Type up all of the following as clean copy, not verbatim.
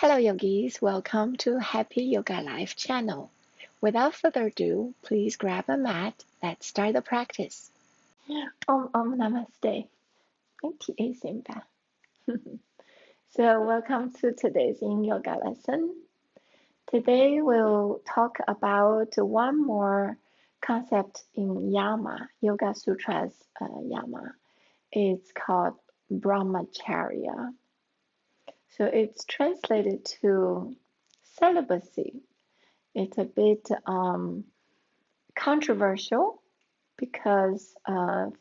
Hello yogis, welcome to Happy Yoga Life channel. Without further ado, please grab a mat. Let's start the practice. Om Namaste. TA Simba. So welcome to today's Yin Yoga lesson. Today we'll talk about one more concept in Yama, Yoga Sutras Yama. It's called Brahmacharya. So it's translated to celibacy. It's a bit controversial because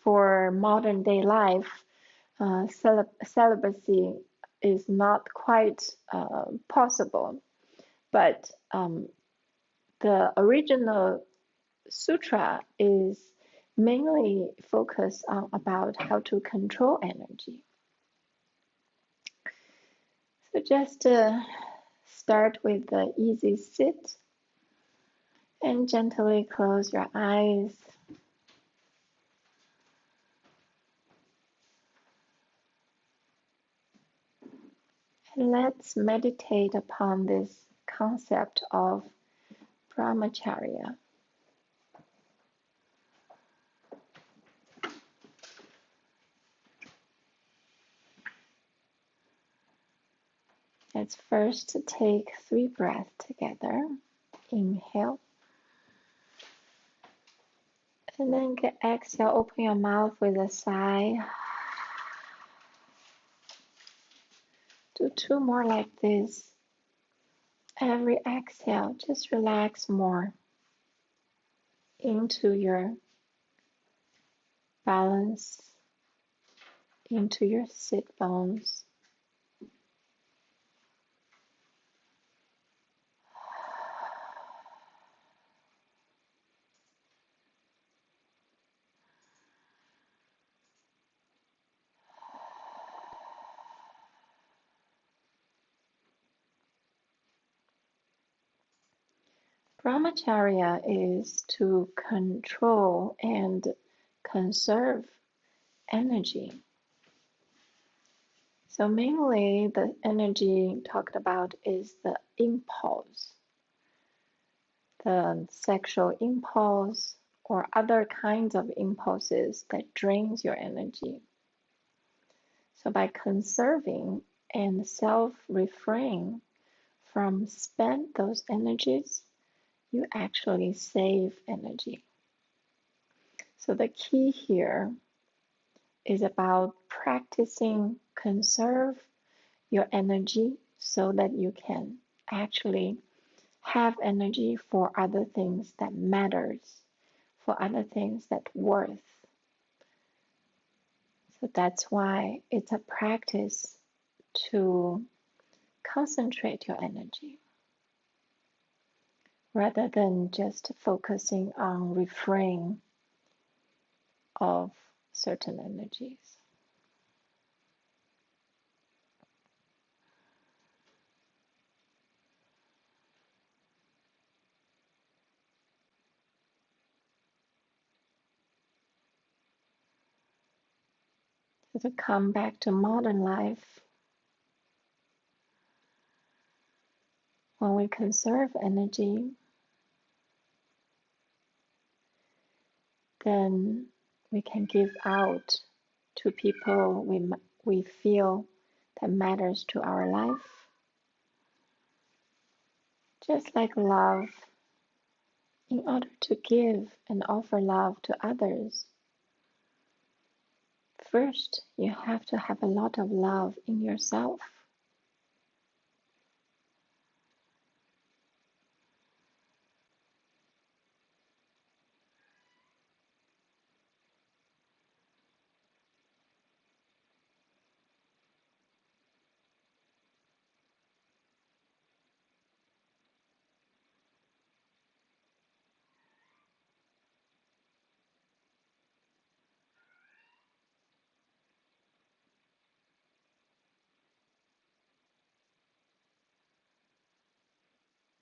for modern day life, celibacy is not quite possible. But the original sutra is mainly focused on about how to control energy. So just start with the easy sit and gently close your eyes. And let's meditate upon this concept of Brahmacharya. Let's first take 3 breaths together. Inhale. And then exhale, open your mouth with a sigh. Do 2 more like this. Every exhale, just relax more into your balance, into your sit bones. Brahmacharya is to control and conserve energy. So mainly the energy talked about is the impulse, the sexual impulse or other kinds of impulses that drains your energy. So by conserving and self-refrain from spend those energies, you actually save energy. So the key here is about practicing conserve your energy so that you can actually have energy for other things that matters, for other things that worth. So that's why it's a practice to concentrate your energy rather than just focusing on refrain of certain energies. So to come back to modern life, when we conserve energy, then we can give out to people we feel that matters to our life. Just like love, in order to give and offer love to others, first you have to have a lot of love in yourself.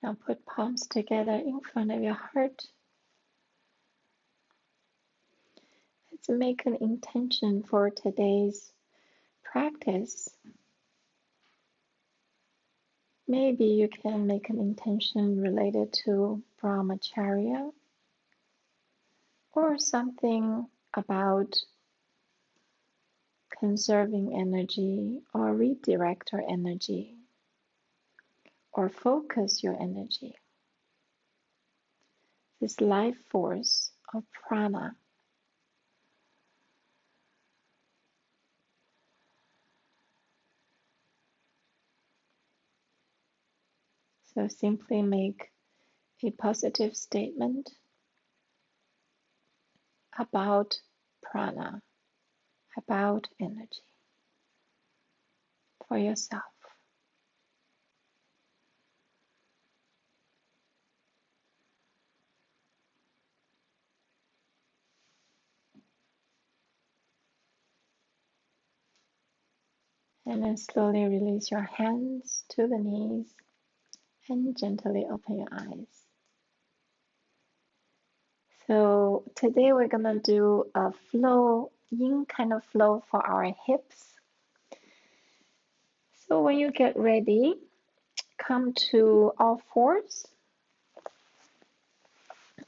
Now put palms together in front of your heart. Let's make an intention for today's practice. Maybe you can make an intention related to Brahmacharya or something about conserving energy or redirect your energy or focus your energy. This life force of prana. So simply make a positive statement about prana, about energy for yourself. And then slowly release your hands to the knees and gently open your eyes. So today we're gonna do a flow, yin kind of flow for our hips. So when you get ready, come to all fours.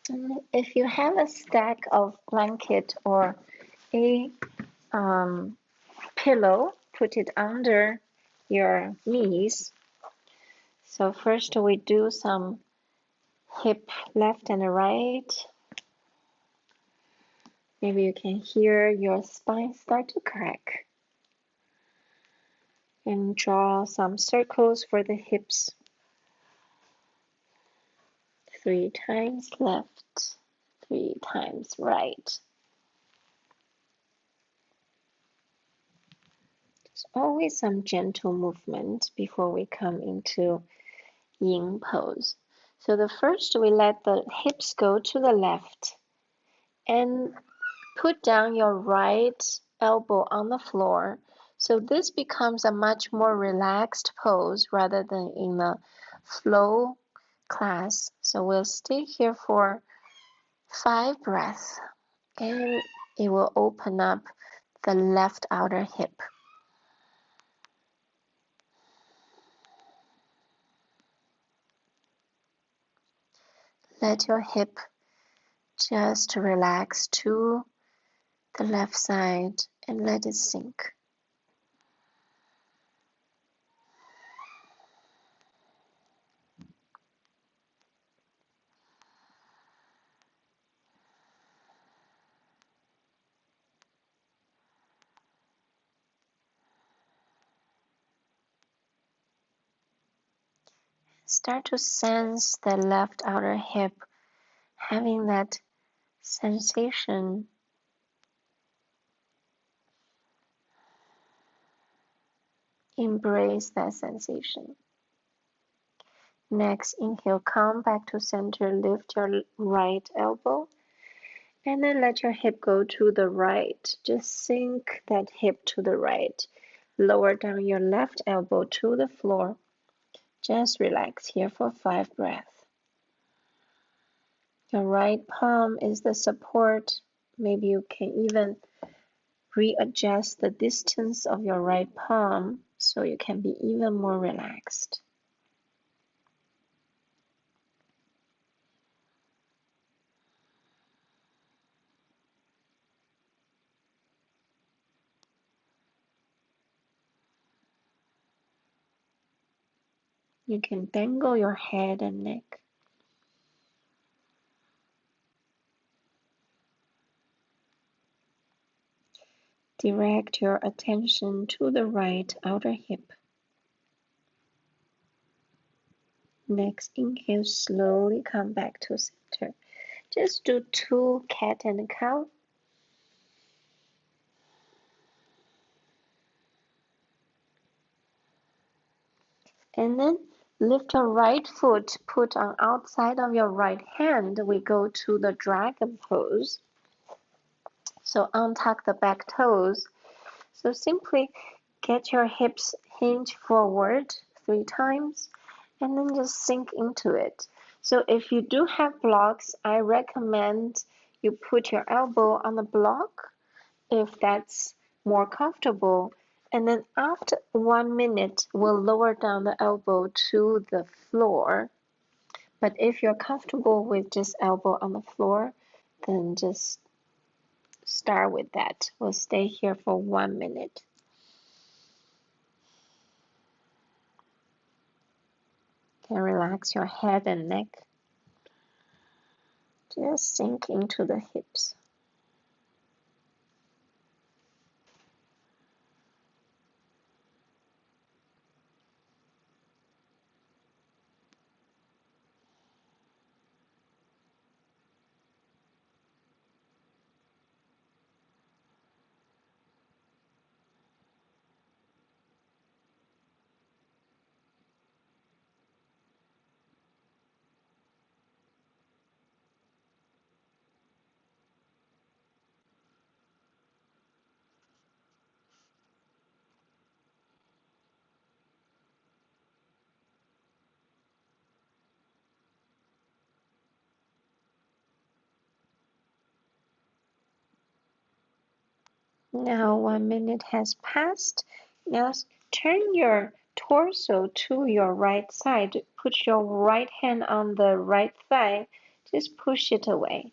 And if you have a stack of blanket or a pillow, put it under your knees. So first we do some hip left and right. Maybe you can hear your spine start to crack. And draw some circles for the hips. 3 times left, 3 times right. There's always some gentle movement before we come into yin pose. So the first we let the hips go to the left and put down your right elbow on the floor. So this becomes a much more relaxed pose rather than in the flow class. So we'll stay here for 5 breaths and it will open up the left outer hip. Let your hip just relax to the left side and let it sink. Start to sense the left outer hip having that sensation. Embrace that sensation. Next, inhale, come back to center, lift your right elbow, and then let your hip go to the right. Just sink that hip to the right. Lower down your left elbow to the floor. Just relax here for 5 breaths. Your right palm is the support. Maybe you can even readjust the distance of your right palm so you can be even more relaxed. You can dangle your head and neck. Direct your attention to the right outer hip. Next, inhale, slowly come back to center. Just do 2 cat and cow. And then lift your right foot, put on outside of your right hand. We go to the dragon pose. So untuck the back toes. So simply get your hips hinge forward 3 times and then just sink into it. So if you do have blocks, I recommend you put your elbow on the block if that's more comfortable, And then after 1 minute, we'll lower down the elbow to the floor. But if you're comfortable with just elbow on the floor, then just start with that. We'll stay here for 1 minute. Then relax your head and neck. Just sink into the hips. Now 1 minute has passed. Now turn your torso to your right side. Put your right hand on the right thigh. Just push it away.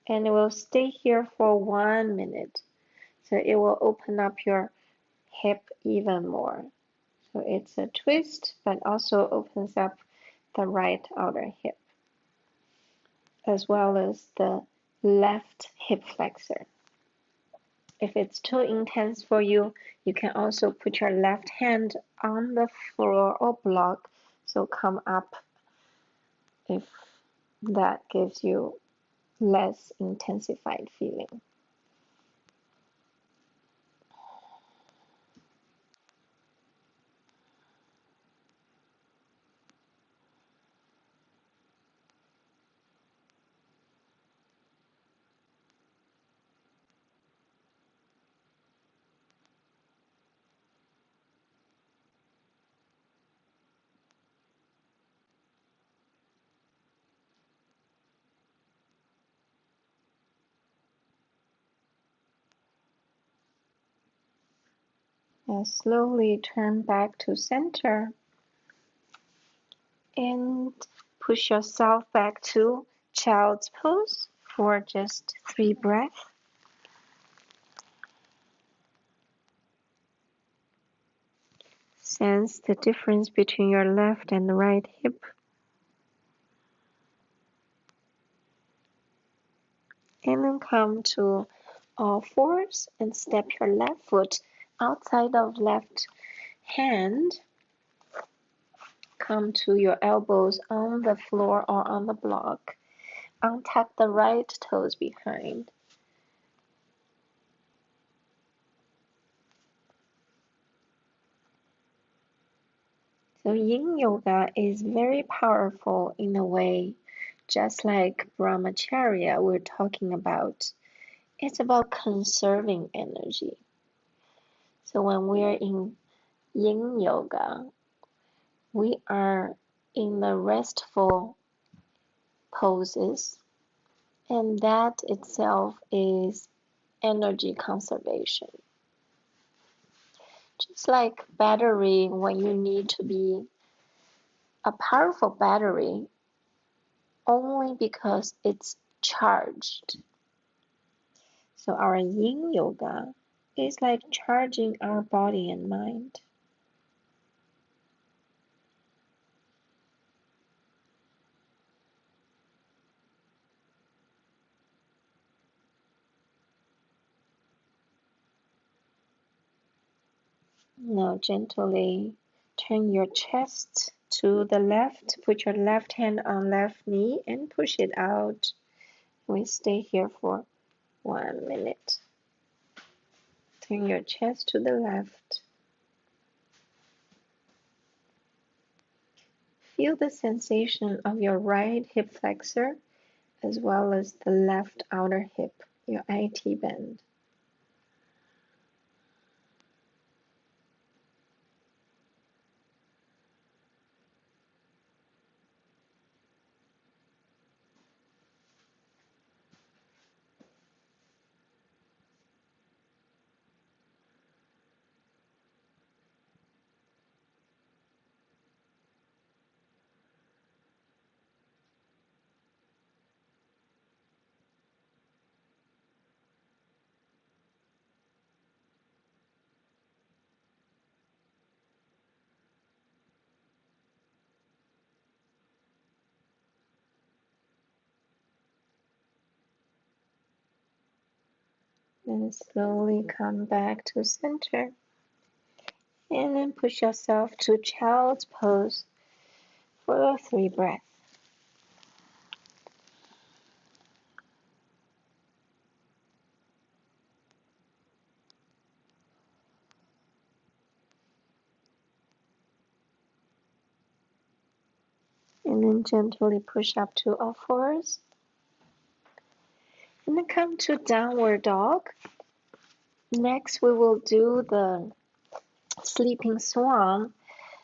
And it will stay here for 1 minute. So it will open up your hip even more. So it's a twist, but also opens up the right outer hip, as well as the left hip flexor. If it's too intense for you, you can also put your left hand on the floor or block, so come up if that gives you less intensified feeling. Now slowly turn back to center and push yourself back to child's pose for just 3 breaths. Sense the difference between your left and right hip. And then come to all fours and step your left foot outside of left hand. Come to your elbows on the floor or on the block. Untuck the right toes behind. So Yin Yoga is very powerful in a way, just like Brahmacharya we're talking about. It's about conserving energy. So when we're in Yin Yoga, we are in the restful poses, and that itself is energy conservation. Just like battery, when you need to be a powerful battery only because it's charged. So our Yin Yoga is like charging our body and mind. Now gently turn your chest to the left. Put your left hand on left knee and push it out. We stay here for 1 minute. Turn your chest to the left. Feel the sensation of your right hip flexor as well as the left outer hip, your IT band. Then slowly come back to center. And then push yourself to child's pose for 3 breaths. And then gently push up to all fours. And then come to downward dog. Next, we will do the sleeping swan.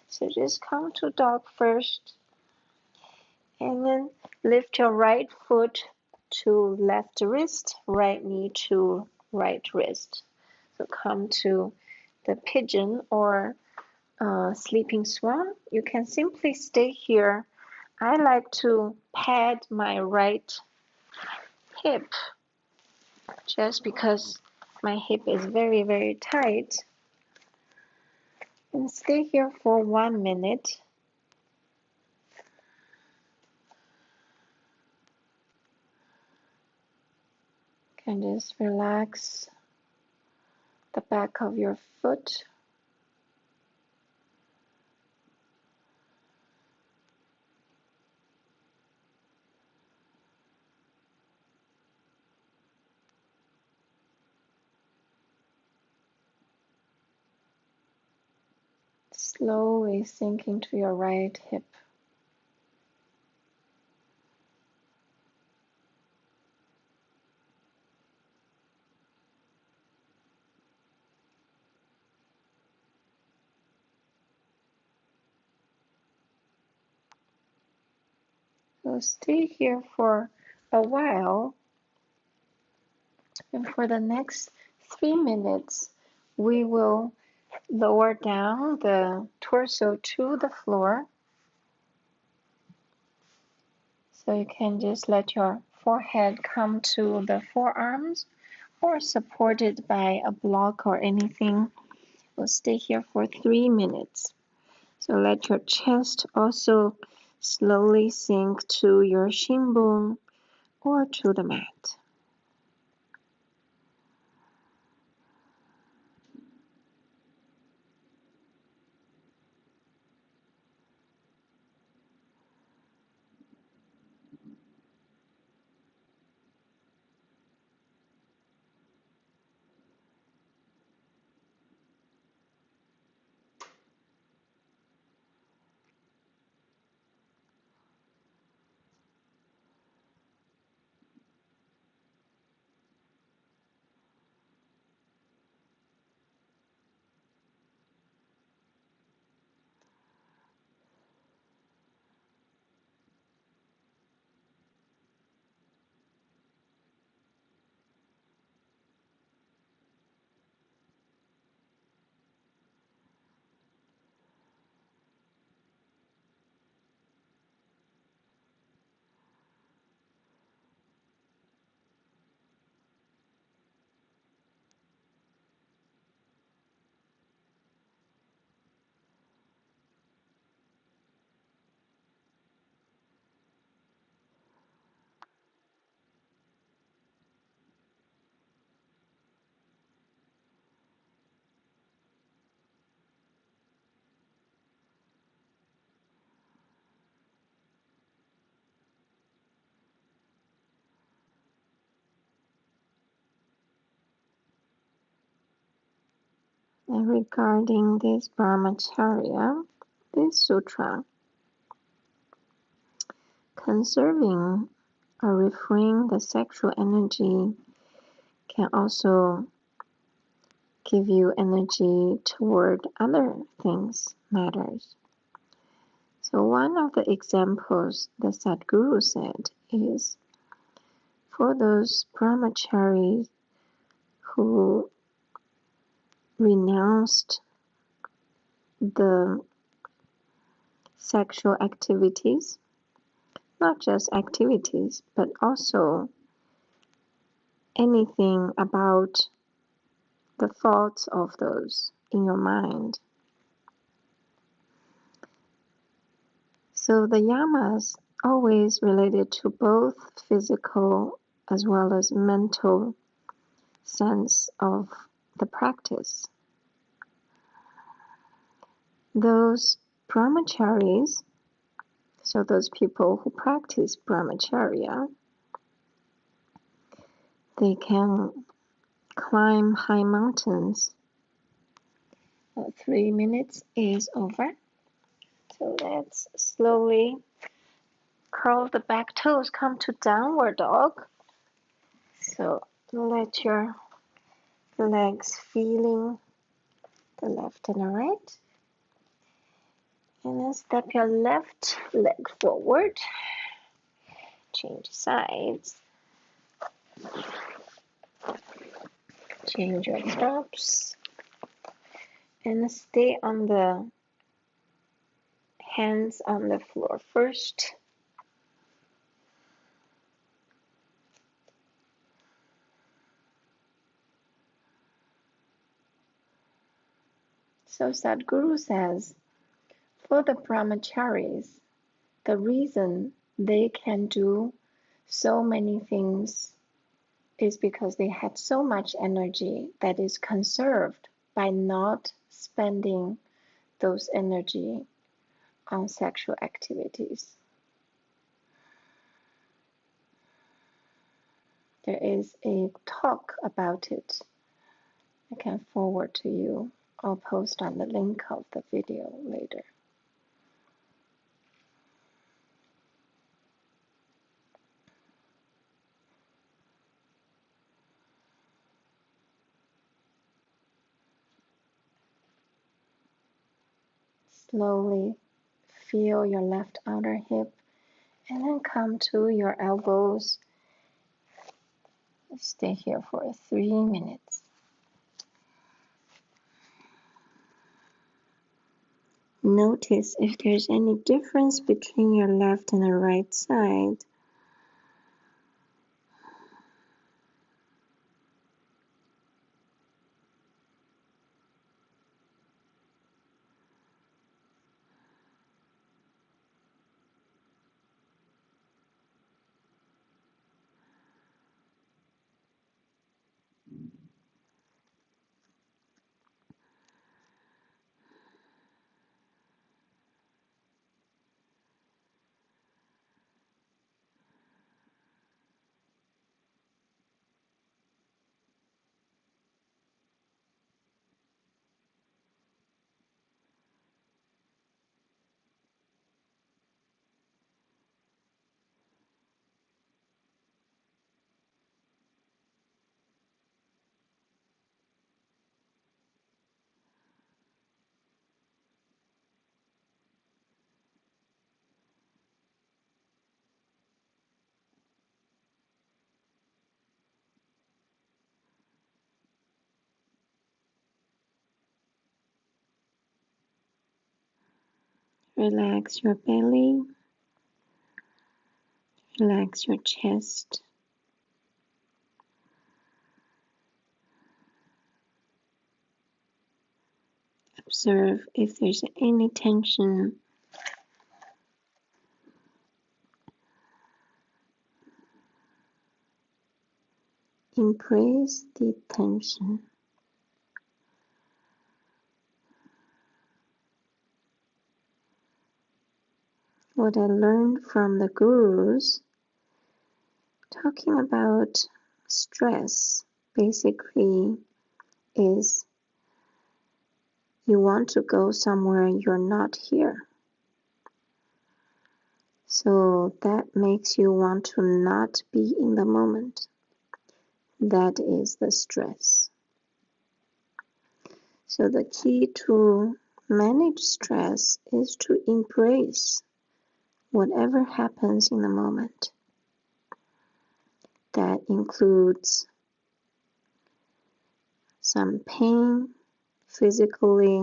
So just come to dog first. And then lift your right foot to left wrist, right knee to right wrist. So come to the pigeon or sleeping swan. You can simply stay here. I like to pad my right hip just because my hip is very, very tight. And stay here for 1 minute. You can just relax the back of your foot. Slowly sinking to your right hip. So stay here for a while, and for the next 3 minutes, we will lower down the torso to the floor. So you can just let your forehead come to the forearms or supported by a block or anything. We'll stay here for 3 minutes. So let your chest also slowly sink to your shin bone or to the mat. And regarding this Brahmacharya, this sutra, conserving or refraining the sexual energy can also give you energy toward other things, matters. So one of the examples the Sadhguru said is for those brahmacharis who renounced the sexual activities, not just activities, but also anything about the thoughts of those in your mind. So the yamas always related to both physical as well as mental sense of the practice. Those Brahmacharis, so those people who practice Brahmacharya, they can climb high mountains. 3 minutes is over. So let's slowly curl the back toes, come to downward dog. So let your legs feeling the left and the right. And then step your left leg forward. Change sides. Change your steps. And stay on the hands on the floor first. So Sadhguru says, for the Brahmacharis, the reason they can do so many things is because they had so much energy that is conserved by not spending those energy on sexual activities. There is a talk about it. I can forward to you. I'll post on the link of the video later. Slowly feel your left outer hip and then come to your elbows. Stay here for 3 minutes. Notice if there's any difference between your left and the right side. Relax your belly. Relax your chest. Observe if there's any tension. Embrace the tension. What I learned from the gurus talking about stress basically is you want to go somewhere you're not here. So that makes you want to not be in the moment. That is the stress. So the key to manage stress is to embrace whatever happens in the moment. That includes some pain physically,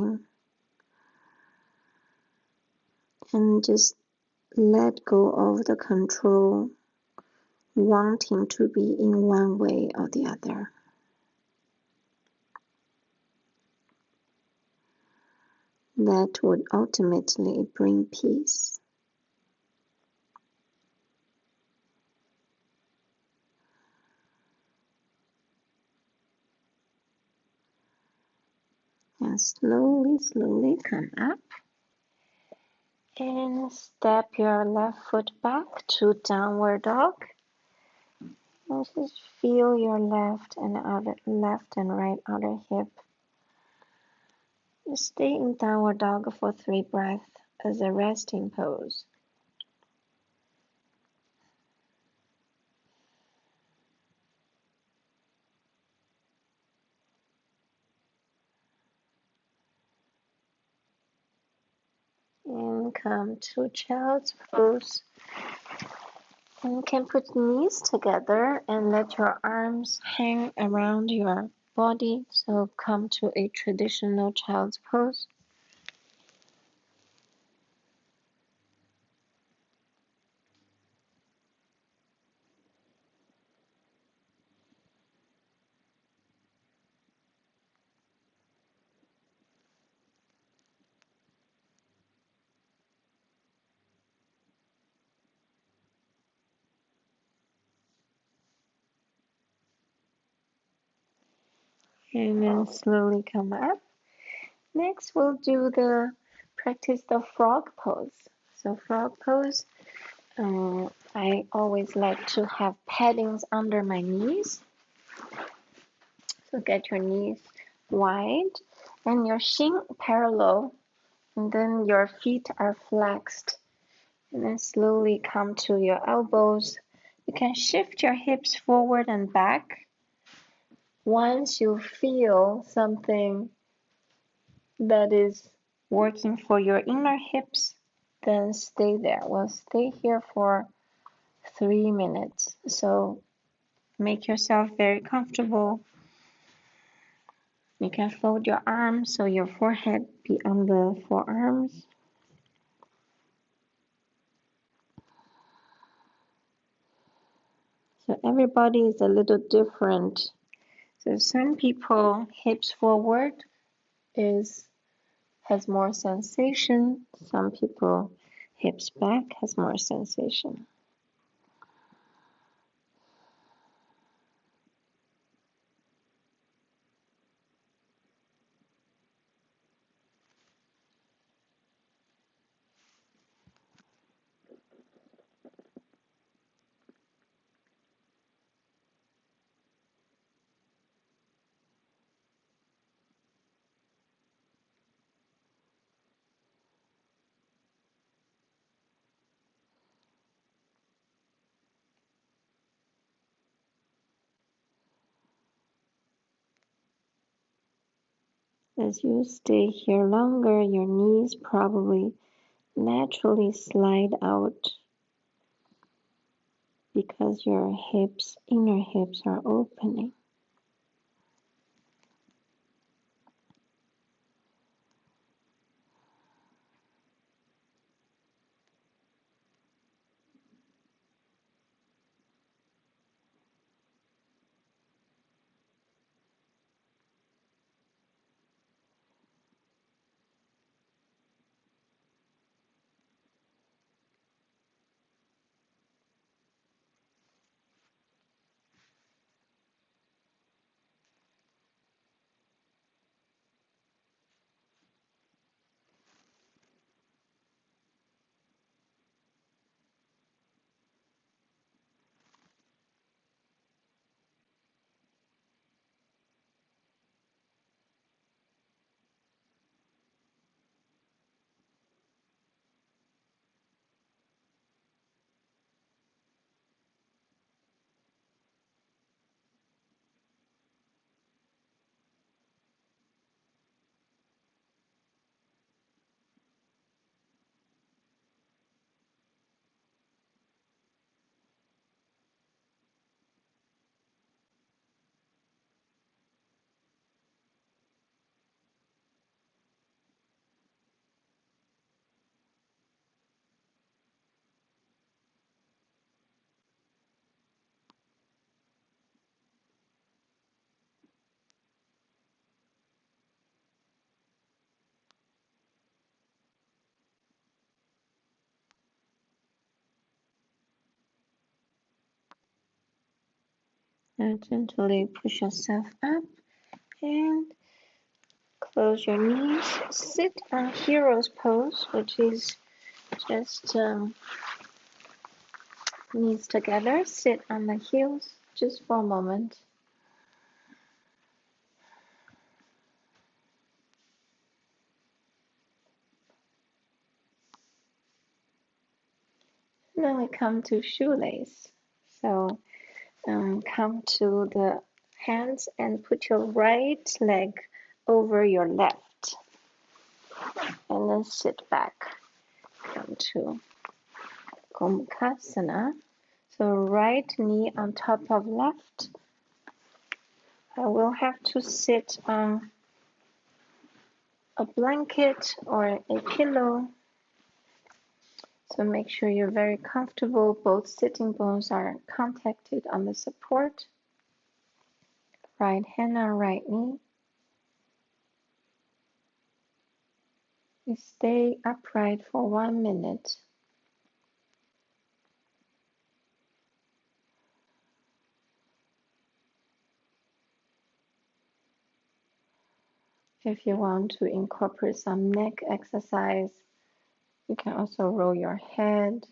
and just let go of the control, wanting to be in one way or the other. That would ultimately bring peace. can slowly come up and step your left foot back to downward dog. Just feel your left and right outer hip. Just stay in downward dog for 3 breaths as a resting pose. And come to child's pose. And you can put knees together and let your arms hang around your body. So come to a traditional child's pose. And then slowly come up. Next, we'll do practice the frog pose. So frog pose, I always like to have paddings under my knees. So get your knees wide and your shin parallel, and then your feet are flexed. And then slowly come to your elbows. You can shift your hips forward and back. Once you feel something that is working for your inner hips, then stay there. We'll stay here for 3 minutes. So make yourself very comfortable. You can fold your arms so your forehead be on the forearms. So everybody is a little different. So some people hips forward has more sensation. Some people hips back has more sensation. As you stay here longer, your knees probably naturally slide out because your inner hips are opening. Now gently push yourself up and Close your knees. Sit on hero's pose, which is just knees together. Sit on the heels just for a moment. And then we come to shoelace. So come to the hands and put your right leg over your left. And then sit back. Come to Gomukhasana. So right knee on top of left. I will have to sit on a blanket or a pillow. So make sure you're very comfortable. Both sitting bones are contacted on the support. Right hand on right knee. You stay upright for 1 minute. If you want to incorporate some neck exercise, you can also roll your head.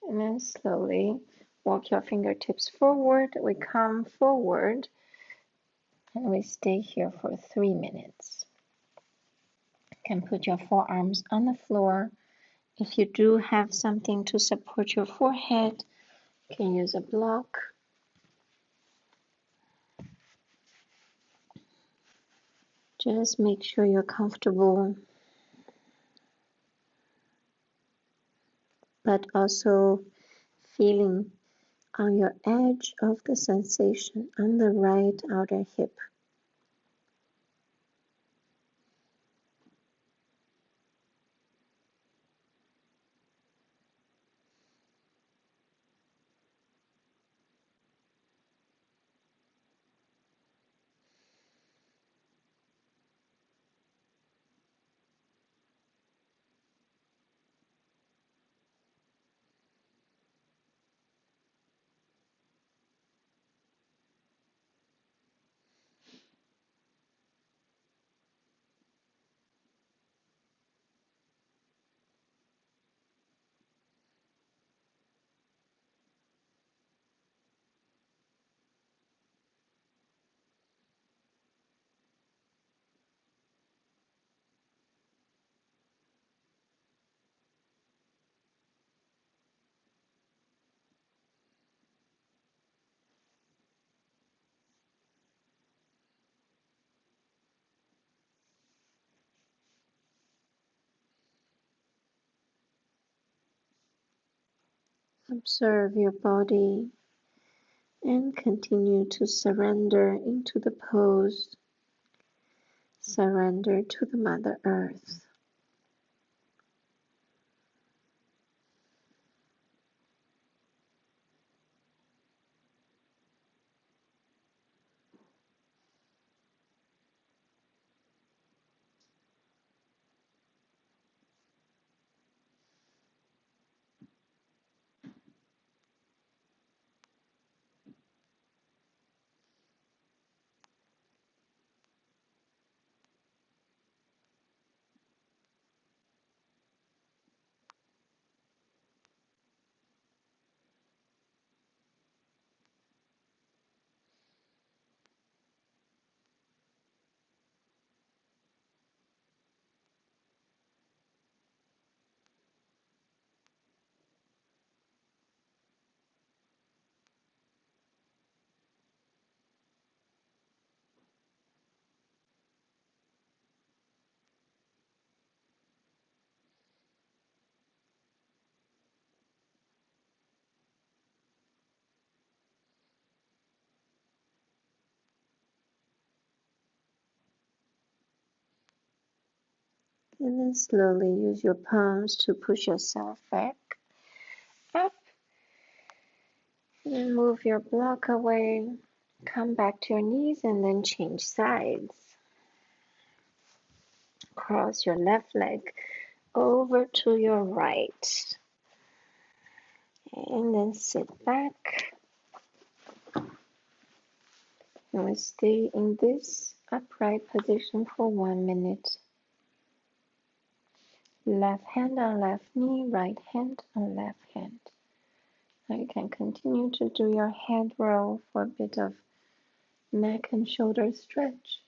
And then slowly walk your fingertips forward. We come forward and we stay here for 3 minutes. You can put your forearms on the floor. If you do have something to support your forehead, you can use a block. Just make sure you're comfortable, but also feeling on your edge of the sensation on the right outer hip. Observe your body and continue to surrender into the pose. Surrender to the Mother Earth. And then slowly use your palms to push yourself back, up. And then move your block away. Come back to your knees and then change sides. Cross your left leg over to your right. And then sit back. And we stay in this upright position for 1 minute. Left hand on left knee, right hand on left hand. Now you can continue to do your head roll for a bit of neck and shoulder stretch.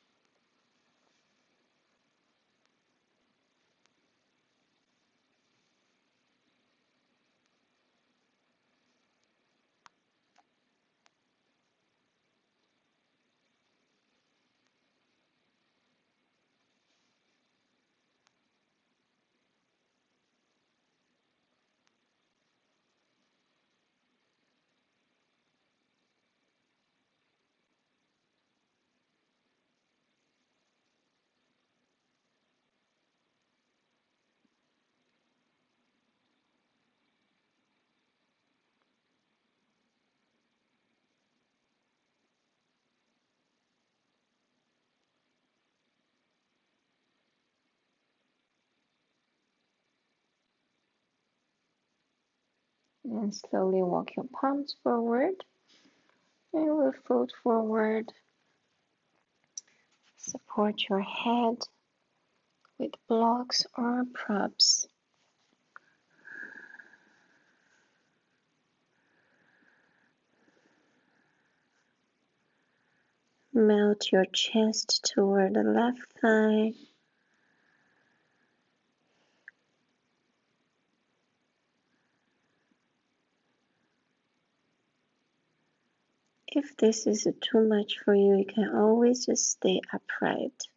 And slowly walk your palms forward. And we'll fold forward. Support your head with blocks or props. Melt your chest toward the left thigh. If this is too much for you, you can always just stay upright.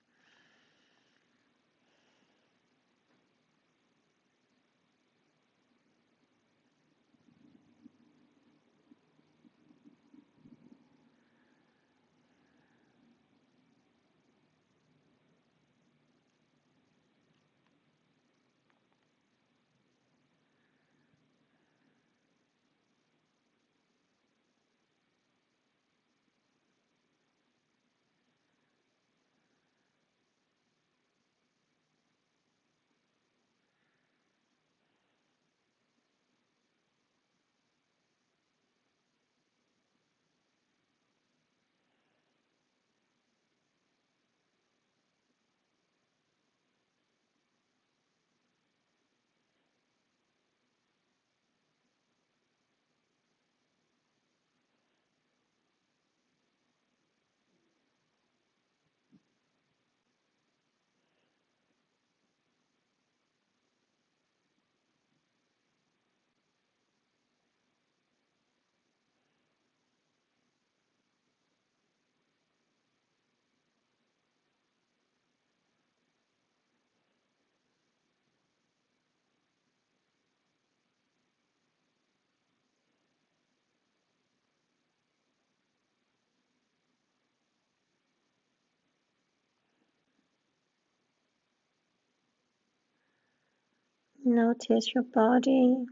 Notice your body.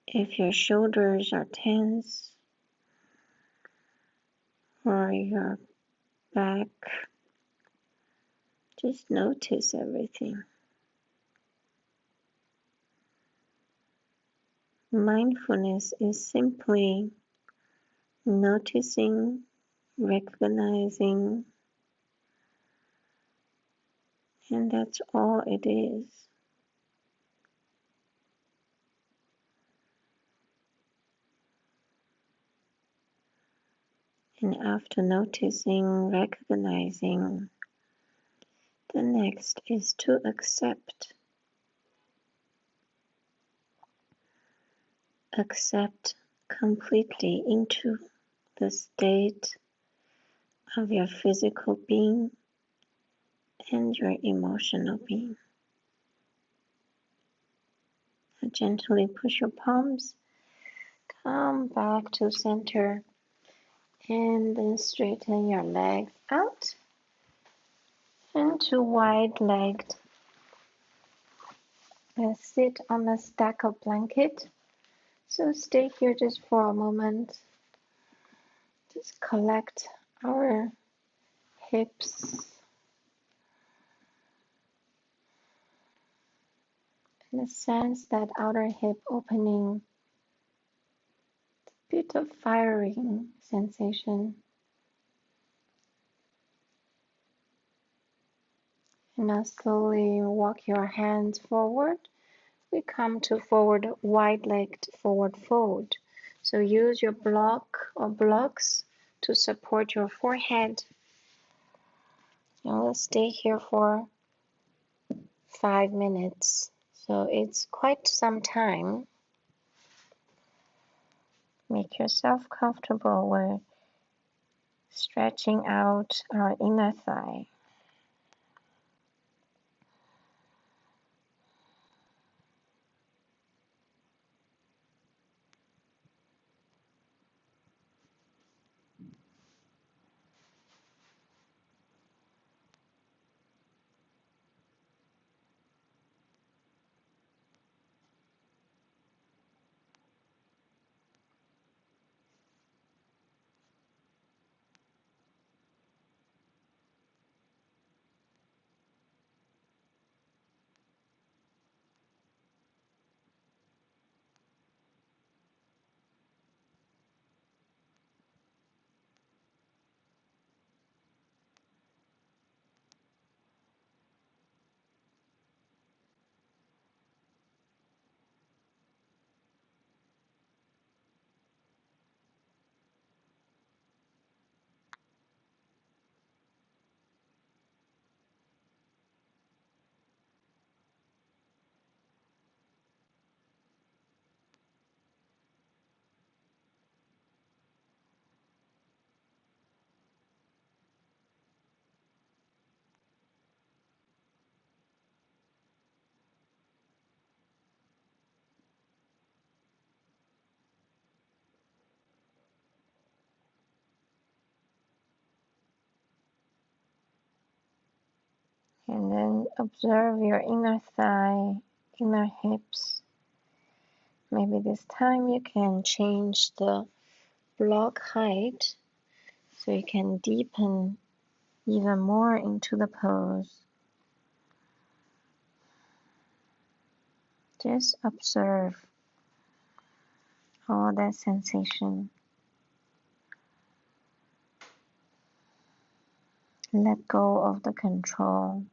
If your shoulders are tense or your back, just notice everything. Mindfulness is simply noticing, recognizing, and that's all it is. And after noticing, recognizing, the next is to accept. Accept completely into the state of your physical being and your emotional being. And gently push your palms, come back to center, and then straighten your legs out into wide-legged Let's sit on a stack of blanket. So stay here just for a moment. Just collect our hips and sense that outer hip opening, bit of firing sensation. And now slowly walk your hands forward. We come to forward wide-legged forward fold. So use your block or blocks to support your forehead. Now let's stay here for 5 minutes. So it's quite some time. Make yourself comfortable with stretching out our inner thigh. And then observe your inner thigh, inner hips. Maybe this time you can change the block height so you can deepen even more into the pose. Just observe all that sensation. Let go of the control.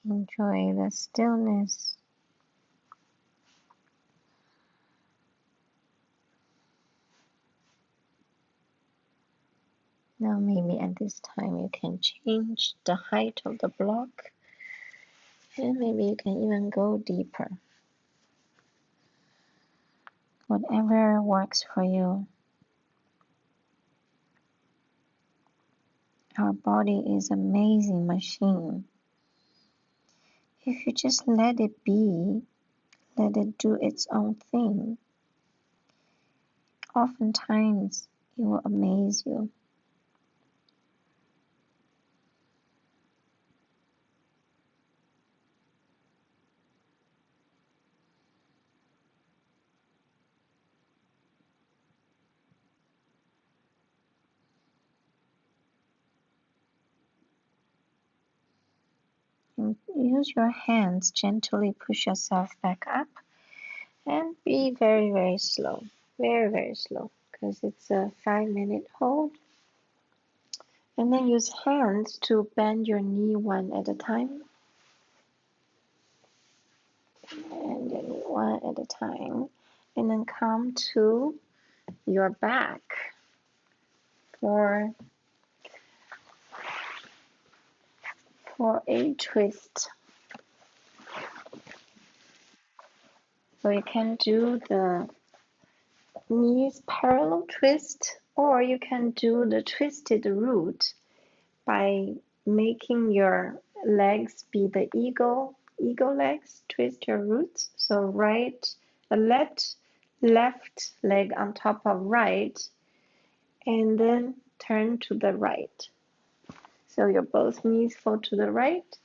Enjoy the stillness. Now maybe at this time you can change the height of the block, and maybe you can even go deeper. Whatever works for you. Our body is an amazing machine. If you just let it be, let it do its own thing, oftentimes it will amaze you. And use your hands, gently push yourself back up and be very, very slow. Very, very slow, because it's a 5-minute hold. And then use hands to bend your knee one at a time. And then one at a time. And then come to your back for a twist. So you can do the knees parallel twist, or you can do the twisted root by making your legs be the eagle legs. Twist your roots. So left leg on top of right, and then turn to the right. So your both knees fall to the right,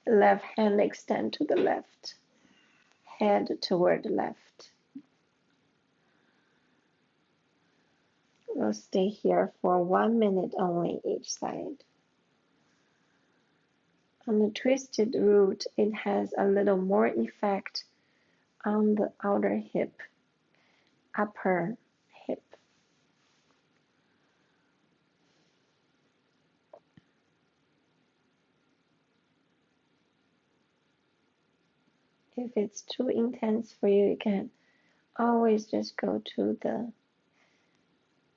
left hand extend to the left, head toward the left. We'll stay here for 1 minute only each side. On the twisted root, it has a little more effect on the outer hip, upper hip. If it's too intense for you, you can always just go to the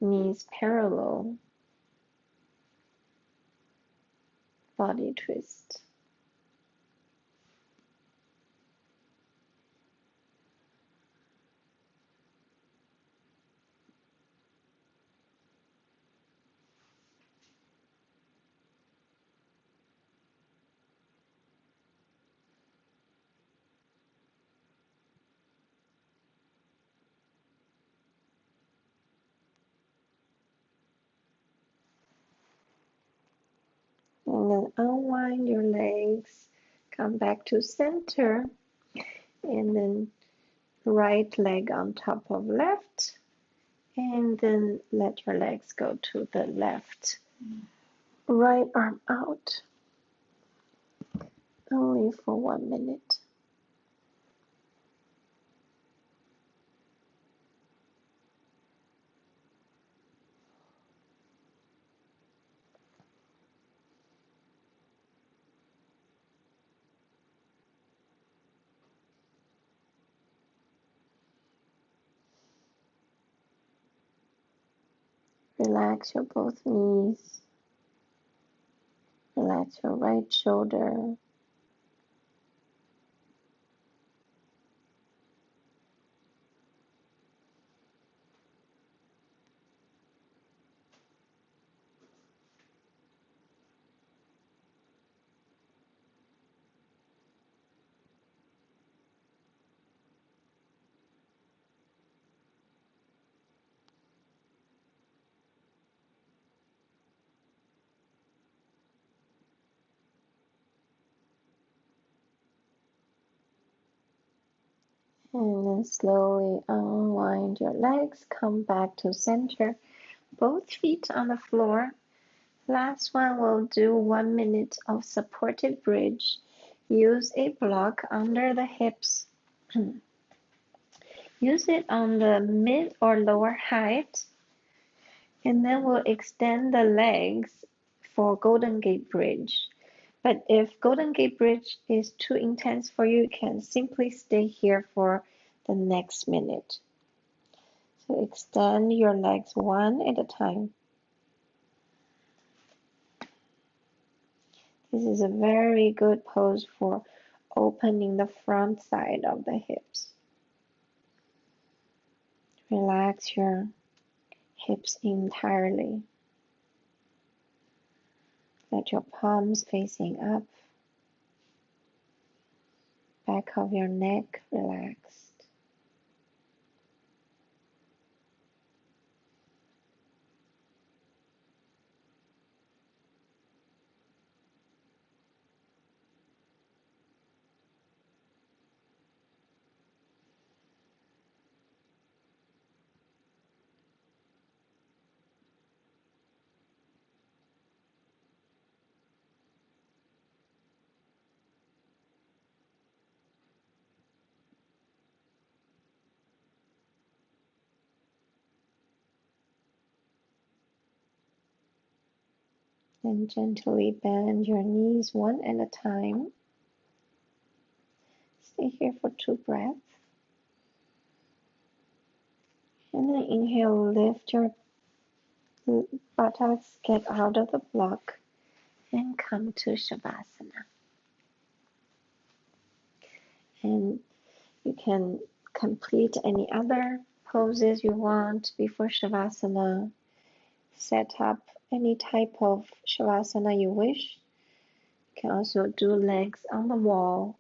knees parallel body twist. And then unwind your legs, come back to center, and then right leg on top of left, and then let your legs go to the left. Right arm out, only for 1 minute. Relax your both knees. Relax your right shoulder. And then slowly unwind your legs. Come back to center. Both feet on the floor. Last one, we'll do 1 minute of supported bridge. Use a block under the hips. Use it on the mid or lower height. And then we'll extend the legs for Golden Gate Bridge. But if Golden Gate Bridge is too intense for you, you can simply stay here for the next minute. So extend your legs one at a time. This is a very good pose for opening the front side of the hips. Relax your hips entirely. Let your palms facing up. Back of your neck relaxed. And gently bend your knees one at a time. Stay here for 2 breaths. And then inhale, lift your buttocks, get out of the block, and come to Shavasana. And you can complete any other poses you want before Shavasana. Set up any type of Shavasana you wish. You can also do legs on the wall.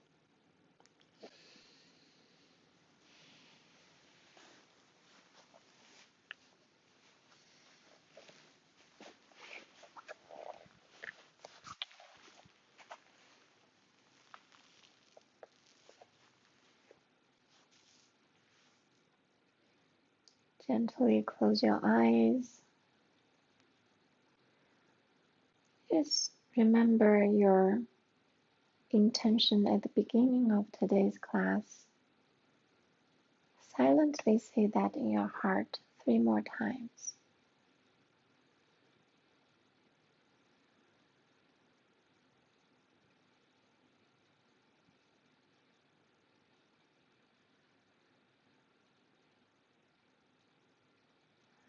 Gently close your eyes. Just remember your intention at the beginning of today's class. Silently say that in your heart 3 more times.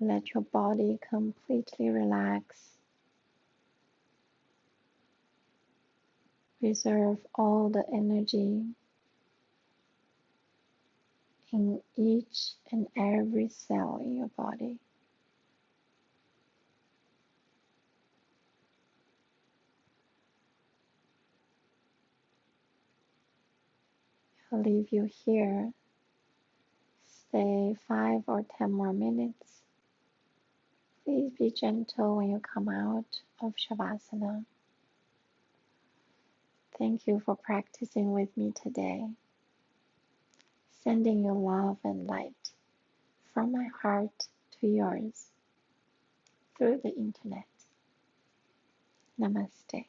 Let your body completely relax. Reserve all the energy in each and every cell in your body. I'll leave you here. Stay 5 or 10 more minutes. Please be gentle when you come out of Shavasana. Thank you for practicing with me today. Sending you love and light from my heart to yours through the internet. Namaste.